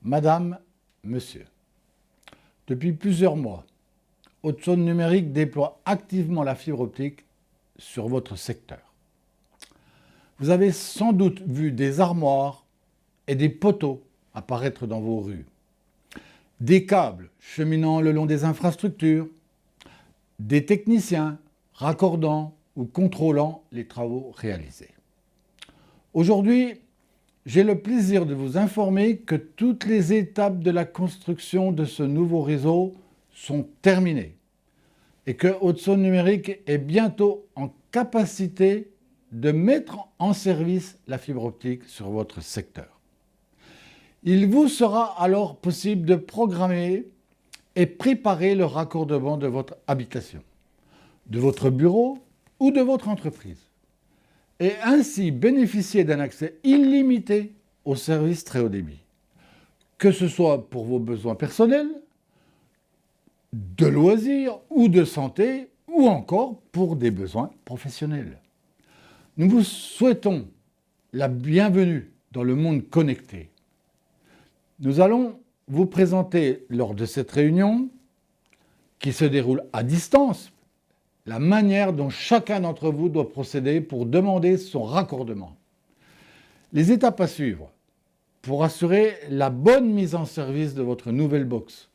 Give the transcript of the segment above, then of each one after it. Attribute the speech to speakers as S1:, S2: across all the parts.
S1: Madame, Monsieur, depuis plusieurs mois, Haute-Saône Numérique déploie activement la fibre optique sur votre secteur. Vous avez sans doute vu des armoires et des poteaux apparaître dans vos rues, des câbles cheminant le long des infrastructures, des techniciens raccordant ou contrôlant les travaux réalisés. Aujourd'hui, j'ai le plaisir de vous informer que toutes les étapes de la construction de ce nouveau réseau sont terminées et que Haute-Saône Numérique est bientôt en capacité de mettre en service la fibre optique sur votre secteur. Il vous sera alors possible de programmer et préparer le raccordement de votre habitation, de votre bureau ou de votre entreprise, et ainsi bénéficier d'un accès illimité aux services très haut débit, que ce soit pour vos besoins personnels, de loisirs ou de santé, ou encore pour des besoins professionnels. Nous vous souhaitons la bienvenue dans le monde connecté. Nous allons vous présenter lors de cette réunion, qui se déroule à distance, la manière dont chacun d'entre vous doit procéder pour demander son raccordement. Les étapes à suivre pour assurer la bonne mise en service de votre nouvelle box.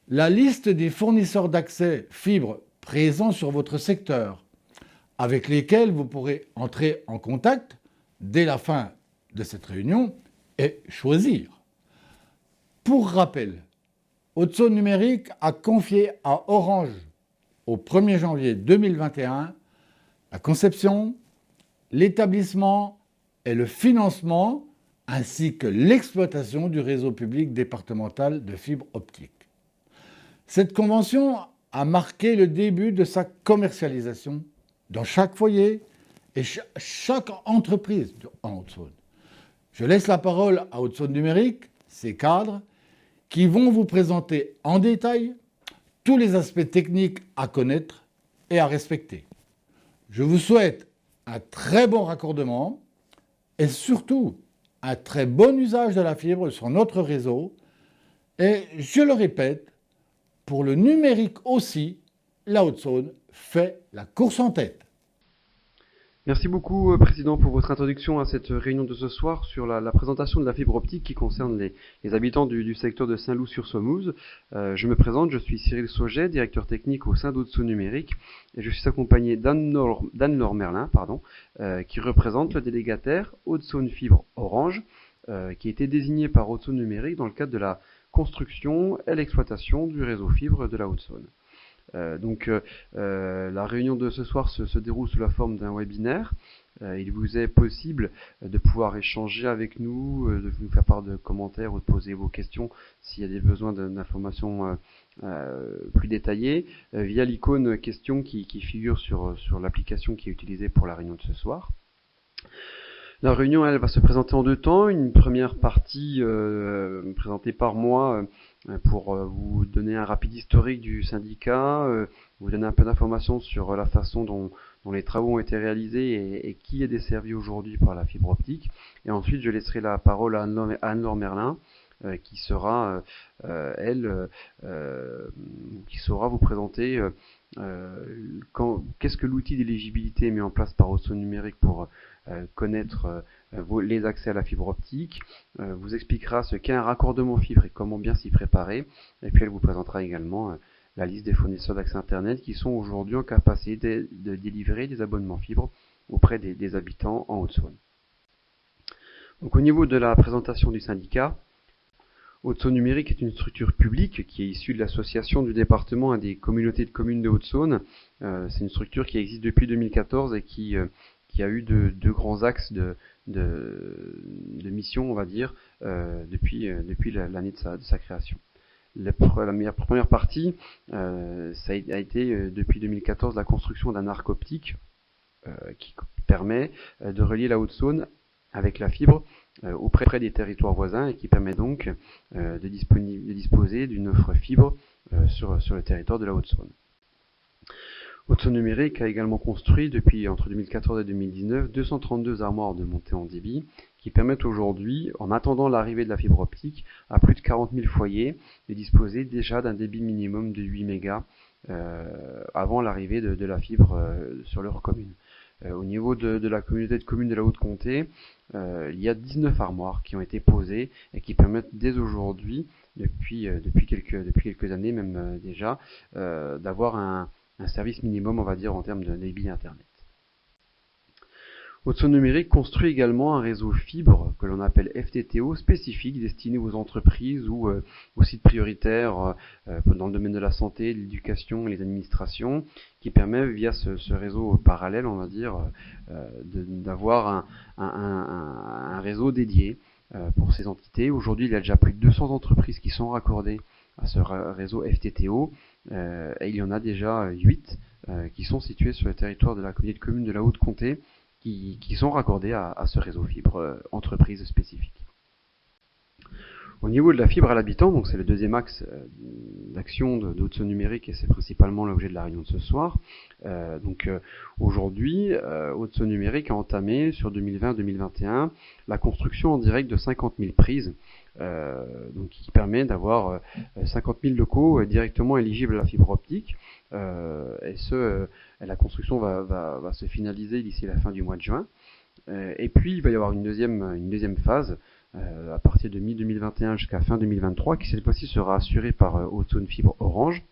S1: La liste des fournisseurs d'accès fibre présents sur votre secteur, avec lesquels vous pourrez entrer en contact dès la fin de cette réunion et choisir. Pour rappel, Haute-Saône Numérique a confié à Orange au 1er janvier 2021 la conception, l'établissement et le financement ainsi que l'exploitation du réseau public départemental de fibre optique. Cette convention a marqué le début de sa commercialisation dans chaque foyer et chaque entreprise en Haute-Saône. Je laisse la parole à Haute-Saône Numérique, ses cadres, qui vont vous présenter en détail tous les aspects techniques à connaître et à respecter. Je vous souhaite un très bon raccordement et surtout un très bon usage de la fibre sur notre réseau. Et je le répète, pour le numérique aussi, la Haute-Saône fait la course en tête.
S2: Merci beaucoup, Président, pour votre introduction à cette réunion de ce soir sur la présentation de la fibre optique qui concerne les habitants du secteur de Saint-Loup-sur-Semouse. Je me présente, je suis Cyril Sauget, directeur technique au sein d'Haute-Saône Numérique, et je suis accompagné d'Anne-Laure Merlin, qui représente le délégataire Haute-Saône Fibre Orange, qui a été désigné par Haute-Saône Numérique dans le cadre de la construction et l'exploitation du réseau fibre de la Haute-Saône. La réunion de ce soir se déroule sous la forme d'un webinaire. Il vous est possible de pouvoir échanger avec nous, de nous faire part de commentaires ou de poser vos questions s'il y a des besoins d'informations plus détaillées via l'icône question qui figure sur l'application qui est utilisée pour la réunion de ce soir. La réunion, elle, va se présenter en deux temps. Une première partie présentée par moi pour vous donner un rapide historique du syndicat, vous donner un peu d'informations sur la façon dont les travaux ont été réalisés et qui est desservi aujourd'hui par la fibre optique. Et ensuite, je laisserai la parole à Anne-Laure Merlin, qui saura vous présenter qu'est-ce que l'outil d'éligibilité mis en place par Haute-Saône Numérique pour connaître les accès à la fibre optique, vous expliquera ce qu'est un raccordement fibre et comment bien s'y préparer, et puis elle vous présentera également la liste des fournisseurs d'accès Internet qui sont aujourd'hui en capacité de délivrer des abonnements fibre auprès des habitants en Haute-Saône. Donc au niveau de la présentation du syndicat, Haute-Saône Numérique est une structure publique qui est issue de l'association du département et des communautés de communes de Haute-Saône. C'est une structure qui existe depuis 2014 et qui a eu deux grands axes de mission, on va dire, depuis l'année de sa création. La première partie, ça a été depuis 2014 la construction d'un arc optique qui permet de relier la Haute-Saône avec la fibre auprès des territoires voisins et qui permet donc de disposer d'une offre fibre sur le territoire de la Haute-Saône. Haute-Saône Numérique a également construit depuis entre 2014 et 2019 232 armoires de montée en débit qui permettent aujourd'hui, en attendant l'arrivée de la fibre optique, à plus de 40 000 foyers de disposer déjà d'un débit minimum de 8 mégas avant l'arrivée de la fibre sur leur commune. Au niveau de la communauté de communes de la Haute-Comté, il y a 19 armoires qui ont été posées et qui permettent dès aujourd'hui, depuis quelques années même déjà, d'avoir un service minimum, on va dire, en termes de débit Internet. Haute-Saône Numérique construit également un réseau fibre que l'on appelle FTTO spécifique destiné aux entreprises ou aux sites prioritaires dans le domaine de la santé, de l'éducation et les administrations, qui permet via ce réseau parallèle, on va dire, d'avoir un réseau dédié pour ces entités. Aujourd'hui, il y a déjà plus de 200 entreprises qui sont raccordées à ce réseau FTTO et il y en a déjà 8 qui sont situées sur le territoire de la communauté de communes de la Haute-Comté qui sont raccordés à ce réseau fibre entreprise spécifique. Au niveau de la fibre à l'habitant, donc c'est le deuxième axe d'action de Haute-Saône Numérique et c'est principalement l'objet de la réunion de ce soir. Aujourd'hui, Haute-Saône Numérique a entamé sur 2020-2021 la construction en direct de 50 000 prises, qui permet d'avoir 50 000 locaux directement éligibles à la fibre optique. La construction va se finaliser d'ici la fin du mois de juin. Et puis il va y avoir une deuxième phase à partir de mi-2021 jusqu'à fin 2023 qui cette fois-ci sera assurée par Haute-Saône Fibre Orange,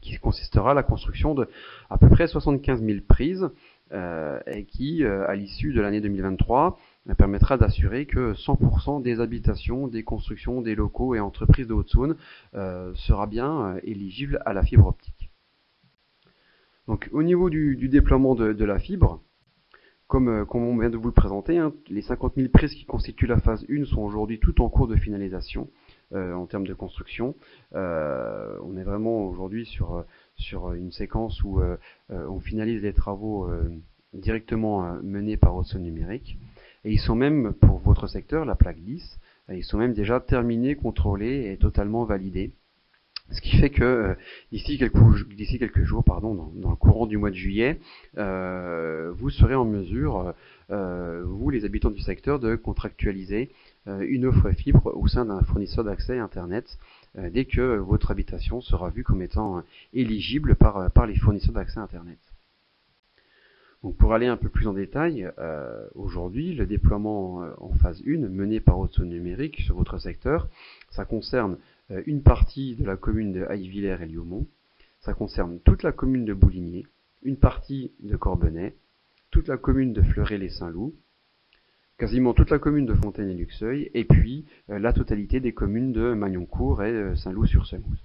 S2: qui consistera à la construction de à peu près 75 000 prises et qui, à l'issue de l'année 2023, permettra d'assurer que 100% des habitations, des constructions, des locaux et entreprises de Haute-Saône sera bien éligible à la fibre optique. Donc au niveau du déploiement de la fibre, comme on vient de vous le présenter, les 50 000 prises qui constituent la phase 1 sont aujourd'hui toutes en cours de finalisation en termes de construction. On est vraiment aujourd'hui sur une séquence où on finalise les travaux directement menés par Haute-Saône Numérique. Et ils sont même, pour votre secteur, la plaque 10, ils sont même déjà terminés, contrôlés et totalement validés. Ce qui fait que d'ici quelques jours, dans le courant du mois de juillet, vous serez en mesure, vous les habitants du secteur, de contractualiser une offre fibre au sein d'un fournisseur d'accès Internet dès que votre habitation sera vue comme étant éligible par les fournisseurs d'accès Internet. Donc pour aller un peu plus en détail, aujourd'hui, le déploiement en phase 1 mené par Haute-Saône Numérique sur votre secteur, ça concerne une partie de la commune de Haye-Villers et Liaumont, ça concerne toute la commune de Bouligné, une partie de Corbenay, toute la commune de Fleuret-les-Saint-Loup, quasiment toute la commune de Fontaine et Luxeuil, et puis la totalité des communes de Magnoncourt et Saint-Loup-sur-Semouse.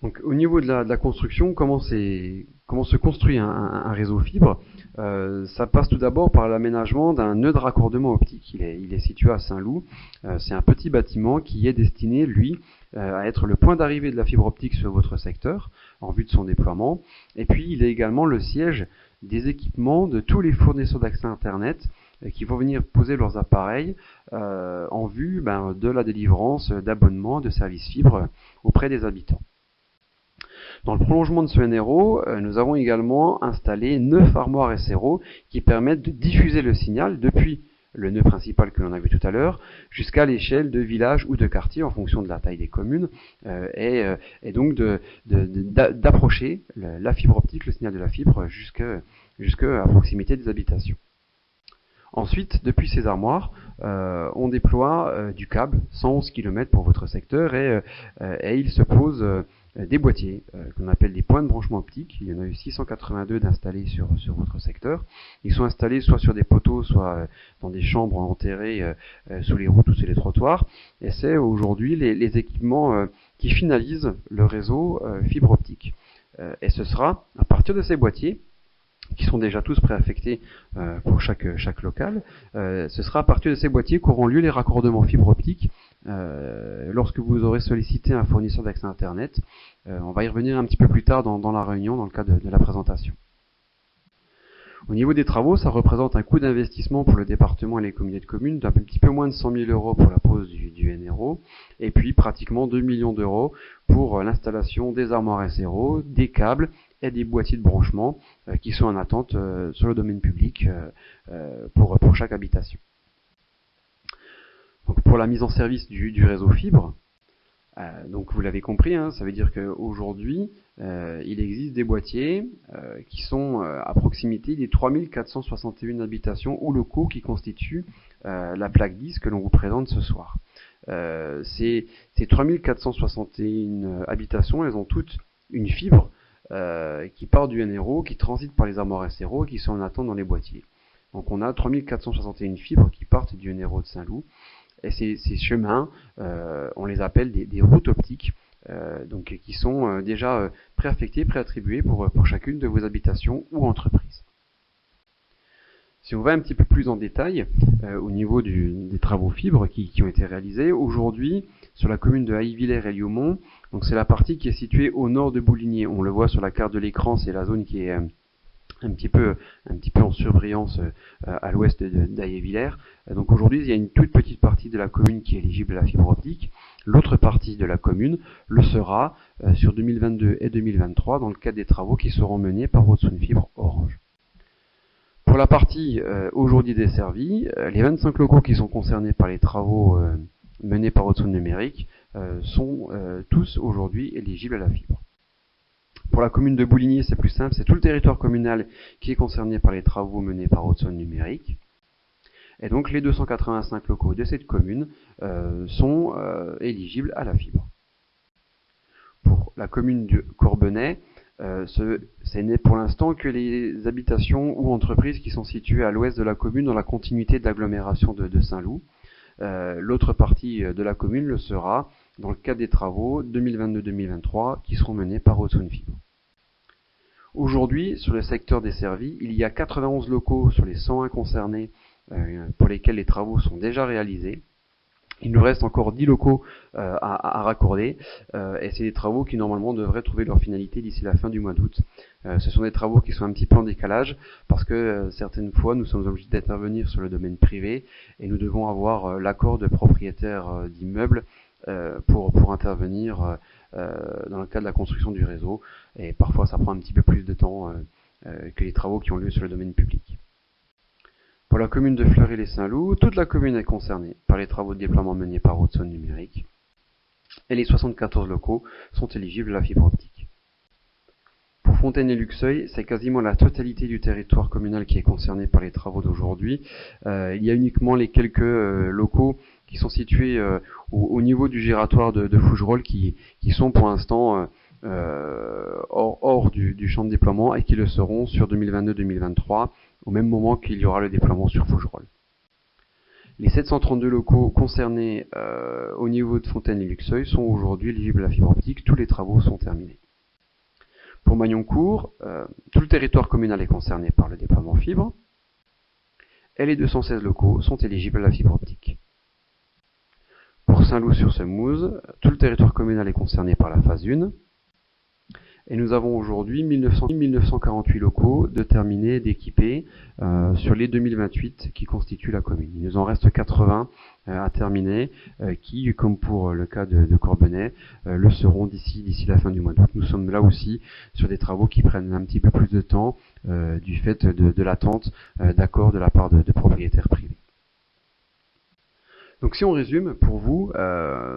S2: Donc au niveau de la construction, comment se construit un réseau fibre? Ça passe tout d'abord par l'aménagement d'un nœud de raccordement optique. Il est situé à Saint-Loup. C'est un petit bâtiment qui est destiné, lui, à être le point d'arrivée de la fibre optique sur votre secteur, en vue de son déploiement. Et puis il est également le siège des équipements de tous les fournisseurs d'accès Internet qui vont venir poser leurs appareils en vue de la délivrance d'abonnements de services fibres auprès des habitants. Dans le prolongement de ce NRO, nous avons également installé 9 armoires SRO qui permettent de diffuser le signal depuis le nœud principal que l'on a vu tout à l'heure jusqu'à l'échelle de village ou de quartier en fonction de la taille des communes et donc d'approcher la fibre optique, le signal de la fibre jusqu'à proximité des habitations. Ensuite, depuis ces armoires, on déploie du câble 111 km pour votre secteur et il se pose des boîtiers qu'on appelle des points de branchement optique. Il y en a eu 682 d'installés sur votre secteur. Ils sont installés soit sur des poteaux, soit dans des chambres enterrées sous les routes ou sous les trottoirs. Et c'est aujourd'hui les équipements qui finalisent le réseau fibre optique. Et ce sera à partir de ces boîtiers, qui sont déjà tous préaffectés pour chaque local, ce sera à partir de ces boîtiers qu'auront lieu les raccordements fibre optique lorsque vous aurez sollicité un fournisseur d'accès Internet. On va y revenir un petit peu plus tard dans la réunion, dans le cadre de la présentation. Au niveau des travaux, ça représente un coût d'investissement pour le département et les communautés de communes d'un petit peu moins de 100 000 euros pour la pose du NRO, et puis pratiquement 2 millions d'euros pour l'installation des armoires SRO, des câbles et des boîtiers de branchement qui sont en attente sur le domaine public pour chaque habitation. Donc pour la mise en service du réseau fibre, donc vous l'avez compris, ça veut dire qu'aujourd'hui, il existe des boîtiers qui sont à proximité des 3461 habitations ou locaux qui constituent la plaque 10 que l'on vous présente ce soir. Ces 3461 habitations, elles ont toutes une fibre qui part du NRO, qui transite par les armoires SRO et qui sont en attente dans les boîtiers. Donc on a 3461 fibres qui partent du NRO de Saint-Loup. Et ces chemins, on les appelle des routes optiques, donc qui sont déjà préaffectées, préattribuées pour chacune de vos habitations ou entreprises. Si on va un petit peu plus en détail au niveau des travaux fibres qui ont été réalisés, aujourd'hui, sur la commune de Haillevillers et Liaumont, donc c'est la partie qui est située au nord de Bouligné. On le voit sur la carte de l'écran, c'est la zone qui est un petit peu en surbrillance à l'ouest d'Haillevillers. Donc aujourd'hui, il y a une toute petite partie de la commune qui est éligible à la fibre optique. L'autre partie de la commune le sera sur 2022 et 2023 dans le cadre des travaux qui seront menés par Haute-Saône Fibre Orange. Pour la partie aujourd'hui desservie, les 25 locaux qui sont concernés par les travaux menés par Haute-Saône Numérique sont tous aujourd'hui éligibles à la fibre. Pour la commune de Bouligny, c'est plus simple, c'est tout le territoire communal qui est concerné par les travaux menés par Haute-Saône Numérique. Et donc les 285 locaux de cette commune sont éligibles à la fibre. Pour la commune de Corbenay, ce n'est pour l'instant que les habitations ou entreprises qui sont situées à l'ouest de la commune dans la continuité de l'agglomération de Saint-Loup. L'autre partie de la commune le sera dans le cadre des travaux 2022-2023 qui seront menés par Haute-Saône Fibre. Aujourd'hui, sur le secteur desservi, il y a 91 locaux sur les 101 concernés pour lesquels les travaux sont déjà réalisés. Il nous reste encore 10 locaux à raccorder et c'est des travaux qui normalement devraient trouver leur finalité d'ici la fin du mois d'août. Ce sont des travaux qui sont un petit peu en décalage parce que certaines fois nous sommes obligés d'intervenir sur le domaine privé et nous devons avoir l'accord de propriétaires d'immeubles pour intervenir dans le cadre de la construction du réseau et parfois ça prend un petit peu plus de temps que les travaux qui ont lieu sur le domaine public. Pour la commune de Fleury-les-Saint-Loup, toute la commune est concernée par les travaux de déploiement menés par Haute-Saône Numérique et les 74 locaux sont éligibles à la fibre optique. Pour Fontaine et Luxeuil, c'est quasiment la totalité du territoire communal qui est concerné par les travaux d'aujourd'hui. Il y a uniquement les quelques locaux qui sont situés au niveau du giratoire de Fougerolles qui sont pour l'instant hors du champ de déploiement et qui le seront sur 2022-2023 au même moment qu'il y aura le déploiement sur Fougerolles. Les 732 locaux concernés au niveau de Fontaine et Luxeuil sont aujourd'hui éligibles à la fibre optique. Tous les travaux sont terminés. Pour Magnoncourt, tout le territoire communal est concerné par le déploiement fibre et les 216 locaux sont éligibles à la fibre optique. Pour Saint-Loup-sur-Semouse, tout le territoire communal est concerné par la phase 1 et nous avons aujourd'hui 1948 locaux de terminés et d'équipés sur les 2028 qui constituent la commune. Il nous en reste 80 à terminer qui, comme pour le cas de Corbenay, le seront d'ici la fin du mois d'août. Nous sommes là aussi sur des travaux qui prennent un petit peu plus de temps du fait de l'attente d'accords de la part de propriétaires privés. Donc si on résume pour vous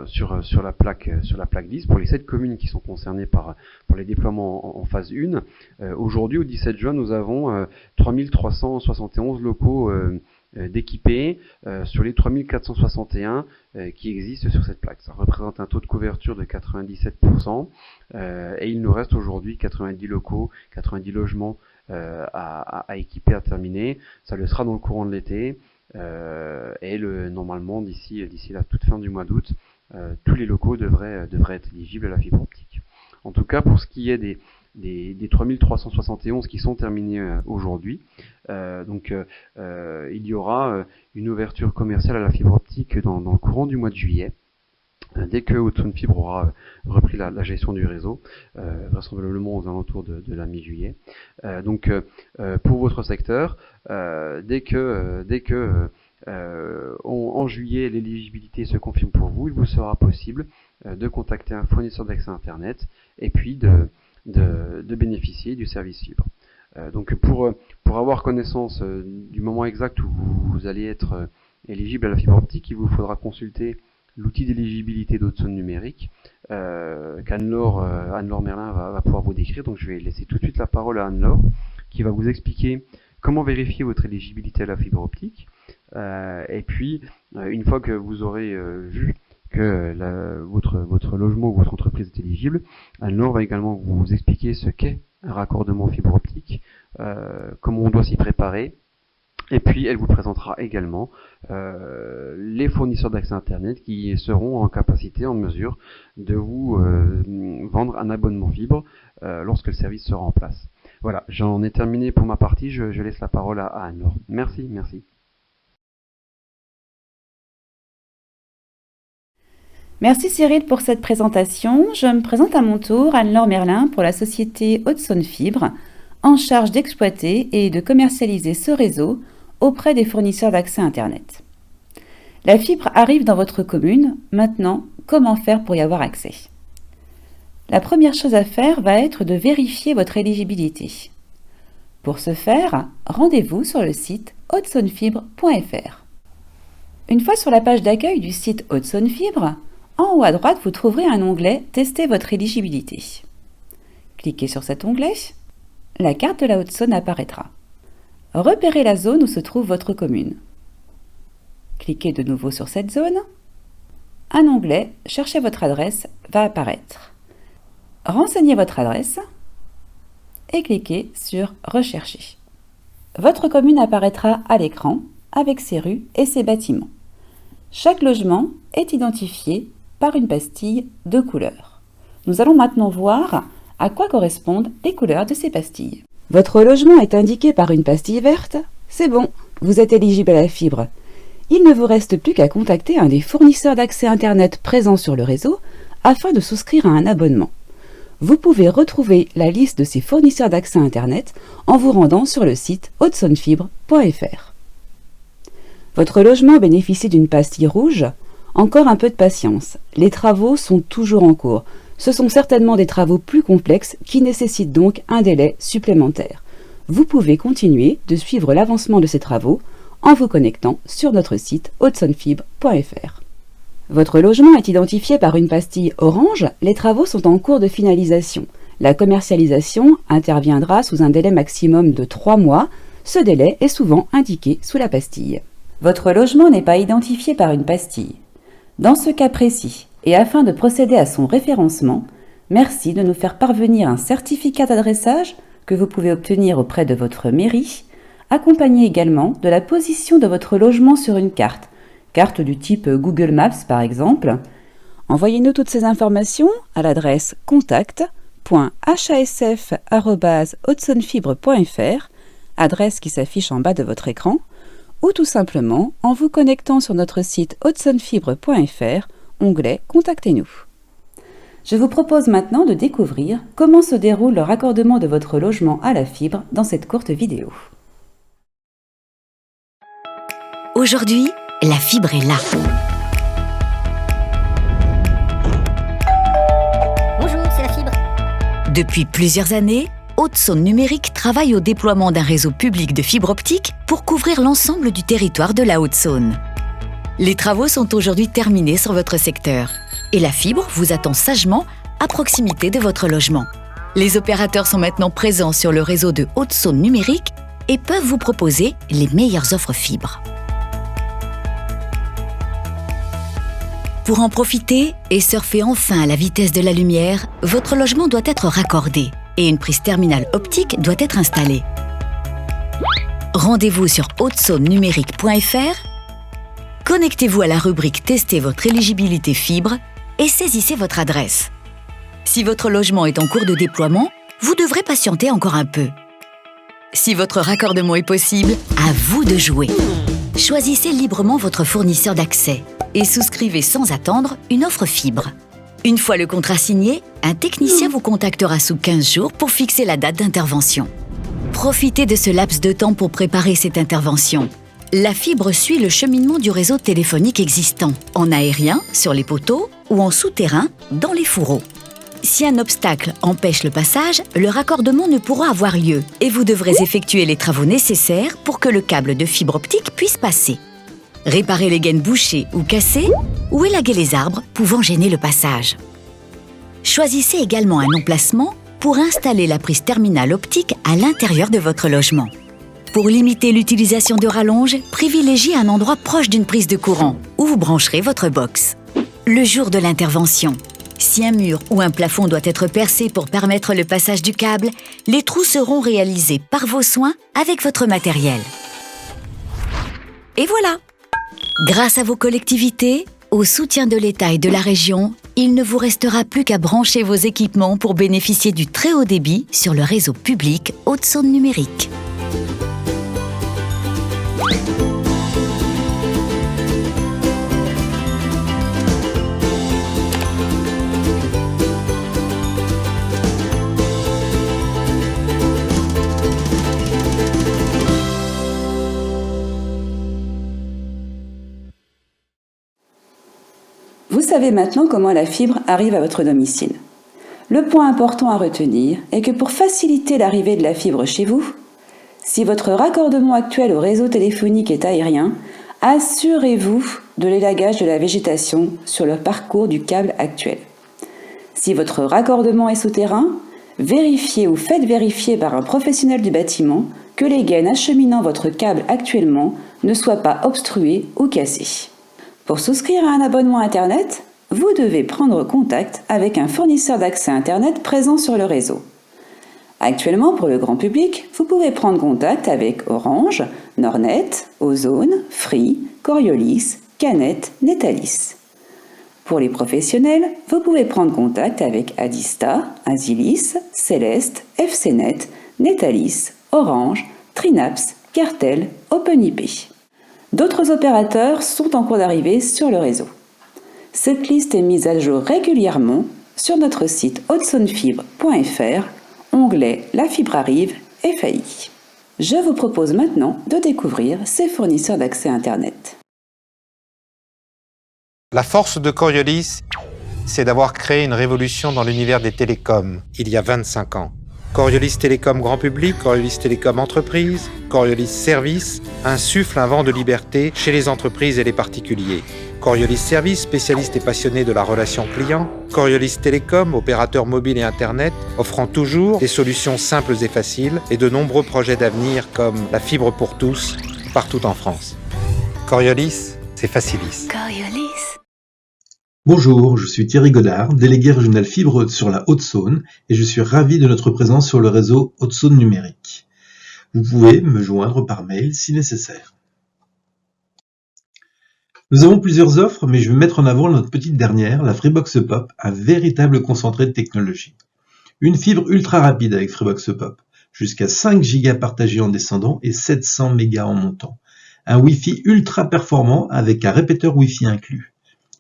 S2: sur la plaque 10, pour les 7 communes qui sont concernées par les déploiements en phase 1, aujourd'hui au 17 juin nous avons 3371 locaux d'équipés sur les 3461 qui existent sur cette plaque. Ça représente un taux de couverture de 97% et il nous reste aujourd'hui 90 locaux, 90 logements à équiper, à terminer. Ça le sera dans le courant de l'été. Et normalement d'ici la toute fin du mois d'août, tous les locaux devraient être éligibles à la fibre optique. En tout cas, pour ce qui est des 3371 qui sont terminés aujourd'hui, il y aura une ouverture commerciale à la fibre optique dans le courant du mois de juillet. dès que Haute-Saône Fibre aura repris la gestion du réseau, vraisemblablement aux alentours de la mi-juillet. Donc pour votre secteur, dès que en juillet l'éligibilité se confirme pour vous, il vous sera possible de contacter un fournisseur d'accès Internet et puis de bénéficier du service fibre. Donc pour avoir connaissance du moment exact où vous allez être éligible à la fibre optique, il vous faudra consulter l'outil d'éligibilité d'Haute-Saône Numérique qu'Anne-Laure Merlin va pouvoir vous décrire. Donc je vais laisser tout de suite la parole à Anne-Laure qui va vous expliquer comment vérifier votre éligibilité à la fibre optique. Et puis une fois que vous aurez vu que votre logement ou votre entreprise est éligible, Anne-Laure va également vous expliquer ce qu'est un raccordement fibre optique, comment on doit s'y préparer. Et puis, elle vous présentera également les fournisseurs d'accès Internet qui seront en capacité, en mesure de vous vendre un abonnement fibre lorsque le service sera en place. Voilà, j'en ai terminé pour ma partie. Je laisse la parole à Anne-Laure. Merci.
S3: Merci Cyril pour cette présentation. Je me présente à mon tour, Anne-Laure Merlin, pour la société Haute-Saône Fibre, en charge d'exploiter et de commercialiser ce réseau auprès des fournisseurs d'accès Internet. La fibre arrive dans votre commune. Maintenant, comment faire pour y avoir accès ? La première chose à faire va être de vérifier votre éligibilité. Pour ce faire, rendez-vous sur le site hautesaônefibre.fr. Une fois sur la page d'accueil du site Haute-Saône Fibre, en haut à droite, vous trouverez un onglet « Tester votre éligibilité ». Cliquez sur cet onglet, la carte de la Haute-Saône apparaîtra. Repérez la zone où se trouve votre commune. Cliquez de nouveau sur cette zone. Un onglet « Cherchez votre adresse » va apparaître. Renseignez votre adresse et cliquez sur « Rechercher ». Votre commune apparaîtra à l'écran avec ses rues et ses bâtiments. Chaque logement est identifié par une pastille de couleurs. Nous allons maintenant voir à quoi correspondent les couleurs de ces pastilles. Votre logement est indiqué par une pastille verte. C'est bon, vous êtes éligible à la fibre. Il ne vous reste plus qu'à contacter un des fournisseurs d'accès Internet présents sur le réseau afin de souscrire à un abonnement. Vous pouvez retrouver la liste de ces fournisseurs d'accès Internet en vous rendant sur le site hautesaônefibre.fr. Votre logement bénéficie d'une pastille rouge. Encore un peu de patience. Les travaux sont toujours en cours. Ce sont certainement des travaux plus complexes qui nécessitent donc un délai supplémentaire. Vous pouvez continuer de suivre l'avancement de ces travaux en vous connectant sur notre site hautesaônefibre.fr. Votre logement est identifié par une pastille orange. Les travaux sont en cours de finalisation. La commercialisation interviendra sous un délai maximum de 3 mois. Ce délai est souvent indiqué sous la pastille. Votre logement n'est pas identifié par une pastille. Dans ce cas précis, et afin de procéder à son référencement, merci de nous faire parvenir un certificat d'adressage que vous pouvez obtenir auprès de votre mairie, accompagné également de la position de votre logement sur une carte du type Google Maps par exemple. Envoyez-nous toutes ces informations à l'adresse contact.hasf@hautesaônefibre.fr, adresse qui s'affiche en bas de votre écran, ou tout simplement en vous connectant sur notre site hautesaônefibre.fr, onglet « Contactez-nous ». Je vous propose maintenant de découvrir comment se déroule le raccordement de votre logement à la fibre dans cette courte vidéo.
S4: Aujourd'hui, la fibre est là.
S5: Bonjour, c'est la fibre.
S4: Depuis plusieurs années, Haute-Saône Numérique travaille au déploiement d'un réseau public de fibre optique pour couvrir l'ensemble du territoire de la Haute-Saône. Les travaux sont aujourd'hui terminés sur votre secteur et la fibre vous attend sagement à proximité de votre logement. Les opérateurs sont maintenant présents sur le réseau de Haute-Saône Numérique et peuvent vous proposer les meilleures offres fibres. Pour en profiter et surfer enfin à la vitesse de la lumière, votre logement doit être raccordé et une prise terminale optique doit être installée. Rendez-vous sur hautesaônenumérique.fr, connectez-vous à la rubrique « Tester votre éligibilité fibre » et saisissez votre adresse. Si votre logement est en cours de déploiement, vous devrez patienter encore un peu. Si votre raccordement est possible, à vous de jouer. Choisissez librement votre fournisseur d'accès. et souscrivez sans attendre une offre fibre. Une fois le contrat signé, un technicien vous contactera sous 15 jours pour fixer la date d'intervention. Profitez de ce laps de temps pour préparer cette intervention. La fibre suit le cheminement du réseau téléphonique existant, en aérien, sur les poteaux, ou en souterrain, dans les fourreaux. Si un obstacle empêche le passage, le raccordement ne pourra avoir lieu et vous devrez effectuer les travaux nécessaires pour que le câble de fibre optique puisse passer. Réparer les gaines bouchées ou cassées, ou élaguer les arbres pouvant gêner le passage. Choisissez également un emplacement pour installer la prise terminale optique à l'intérieur de votre logement. Pour limiter l'utilisation de rallonges, privilégiez un endroit proche d'une prise de courant où vous brancherez votre box. Le jour de l'intervention, si un mur ou un plafond doit être percé pour permettre le passage du câble, les trous seront réalisés par vos soins avec votre matériel. Et voilà! Grâce à vos collectivités, au soutien de l'État et de la région, il ne vous restera plus qu'à brancher vos équipements pour bénéficier du très haut débit sur le réseau public Haute-Saône numérique.
S3: Vous savez maintenant comment la fibre arrive à votre domicile. Le point important à retenir est que pour faciliter l'arrivée de la fibre chez vous, si votre raccordement actuel au réseau téléphonique est aérien, assurez-vous de l'élagage de la végétation sur le parcours du câble actuel. Si votre raccordement est souterrain, vérifiez ou faites vérifier par un professionnel du bâtiment que les gaines acheminant votre câble actuellement ne soient pas obstruées ou cassées. Pour souscrire à un abonnement Internet, vous devez prendre contact avec un fournisseur d'accès Internet présent sur le réseau. Actuellement, pour le grand public, vous pouvez prendre contact avec Orange, Nordnet, Ozone, Free, Coriolis, Canet, Netalis. Pour les professionnels, vous pouvez prendre contact avec Adista, Asilis, Céleste, FCNet, Netalis, Orange, Trinaps, Cartel, OpenIP. D'autres opérateurs sont en cours d'arrivée sur le réseau. Cette liste est mise à jour régulièrement sur notre site hautesaunefibre.fr, onglet La fibre arrive FAI. Je vous propose maintenant de découvrir ces fournisseurs d'accès Internet.
S6: La force de Coriolis, c'est d'avoir créé une révolution dans l'univers des télécoms il y a 25 ans. Coriolis Télécom Grand Public, Coriolis Télécom Entreprise, Coriolis Service insuffle un vent de liberté chez les entreprises et les particuliers. Coriolis Service, spécialiste et passionné de la relation client. Coriolis Télécom, opérateur mobile et Internet, offrant toujours des solutions simples et faciles et de nombreux projets d'avenir comme la fibre pour tous, partout en France. Coriolis, c'est Facilis.
S4: Coriolis.
S7: Bonjour, je suis Thierry Godard, délégué régional fibre sur la Haute-Saône et je suis ravi de notre présence sur le réseau Haute-Saône numérique. Vous pouvez me joindre par mail si nécessaire. Nous avons plusieurs offres, mais je vais mettre en avant notre petite dernière, la Freebox Pop, un véritable concentré de technologie. Une fibre ultra rapide avec Freebox Pop, jusqu'à 5 Go partagés en descendant et 700 mégas en montant. Un Wi-Fi ultra performant avec un répéteur Wi-Fi inclus.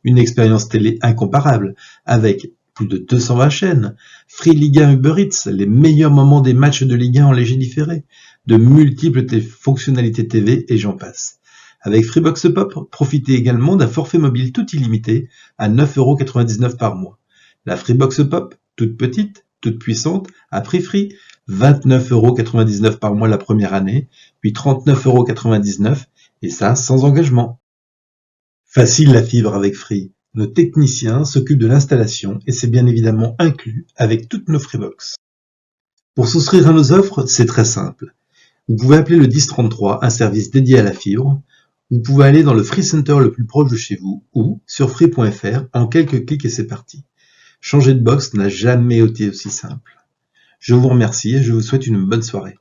S7: Une expérience télé incomparable, avec plus de 220 chaînes, Free Ligue 1 Uber Eats, les meilleurs moments des matchs de Ligue 1 en léger différé, de multiples fonctionnalités TV et j'en passe. Avec Freebox Pop, profitez également d'un forfait mobile tout illimité à 9,99 € par mois. La Freebox Pop, toute petite, toute puissante, à prix free, 29,99 € par mois la première année, puis 39,99 € et ça sans engagement. Facile la fibre avec Free. Nos techniciens s'occupent de l'installation et c'est bien évidemment inclus avec toutes nos Freebox. Pour souscrire à nos offres, c'est très simple. Vous pouvez appeler le 1033, un service dédié à la fibre. Vous pouvez aller dans le Free Center le plus proche de chez vous ou sur free.fr en quelques clics et c'est parti. Changer de box n'a jamais été aussi simple. Je vous remercie et je vous souhaite une bonne soirée.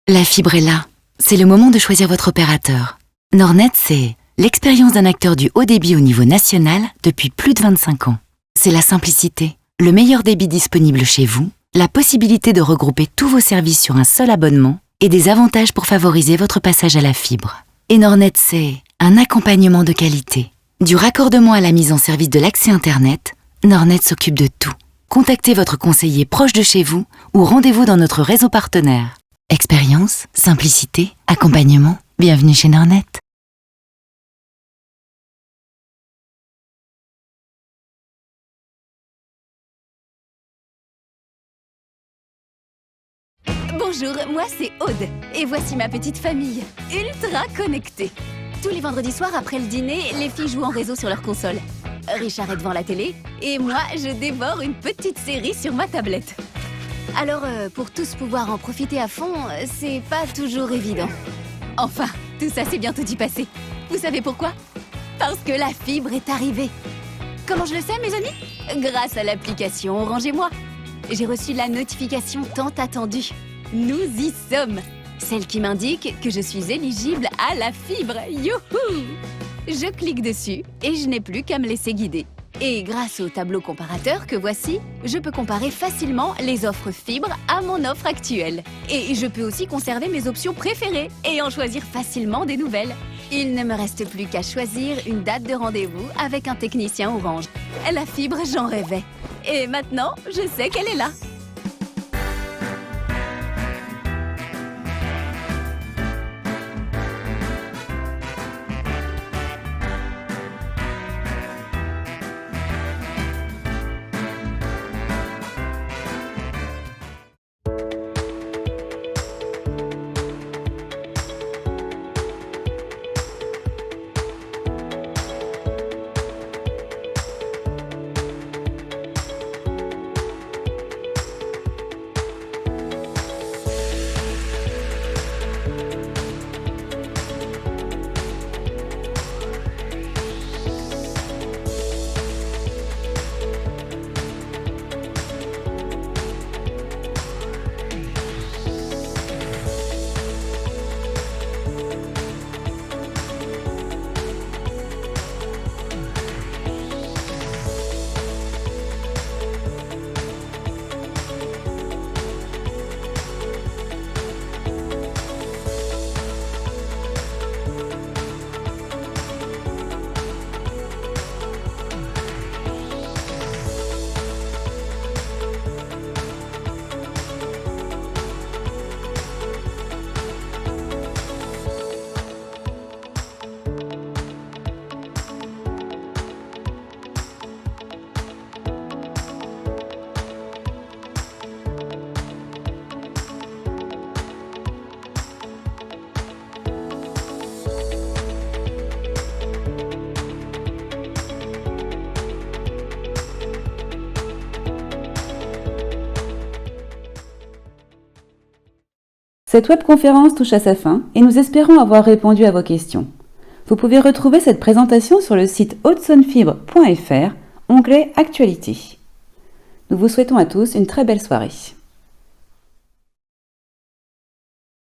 S4: La fibre est là. C'est le moment de choisir votre opérateur. Nordnet, c'est l'expérience d'un acteur du haut débit au niveau national depuis plus de 25 ans. C'est la simplicité, le meilleur débit disponible chez vous, la possibilité de regrouper tous vos services sur un seul abonnement et des avantages pour favoriser votre passage à la fibre. Et Nordnet, c'est un accompagnement de qualité. Du raccordement à la mise en service de l'accès Internet, Nordnet s'occupe de tout. Contactez votre conseiller proche de chez vous ou rendez-vous dans notre réseau partenaire. Expérience, simplicité, accompagnement, bienvenue chez Nordnet.
S8: Bonjour, moi c'est Aude, et voici ma petite famille, ultra connectée. Tous les vendredis soirs après le dîner, les filles jouent en réseau sur leur console. Richard est devant la télé, et moi je dévore une petite série sur ma tablette. Alors, pour tous pouvoir en profiter à fond, c'est pas toujours évident. Enfin, tout ça c'est bientôt d'y passer. Vous savez pourquoi? Parce que la fibre est arrivée. Comment je le sais, mes amis? Grâce à l'application Orange et moi. J'ai reçu la notification tant attendue. Nous y sommes. Celle qui m'indique que je suis éligible à la fibre. Youhou! Je clique dessus et je n'ai plus qu'à me laisser guider. Et grâce au tableau comparateur que voici, je peux comparer facilement les offres fibre à mon offre actuelle. Et je peux aussi conserver mes options préférées et en choisir facilement des nouvelles. Il ne me reste plus qu'à choisir une date de rendez-vous avec un technicien Orange. La fibre, j'en rêvais. Et maintenant, je sais qu'elle est là.
S3: Cette webconférence touche à sa fin et nous espérons avoir répondu à vos questions. Vous pouvez retrouver cette présentation sur le site hautsonnefibre.fr, onglet Actualité. Nous vous souhaitons à tous une très belle soirée.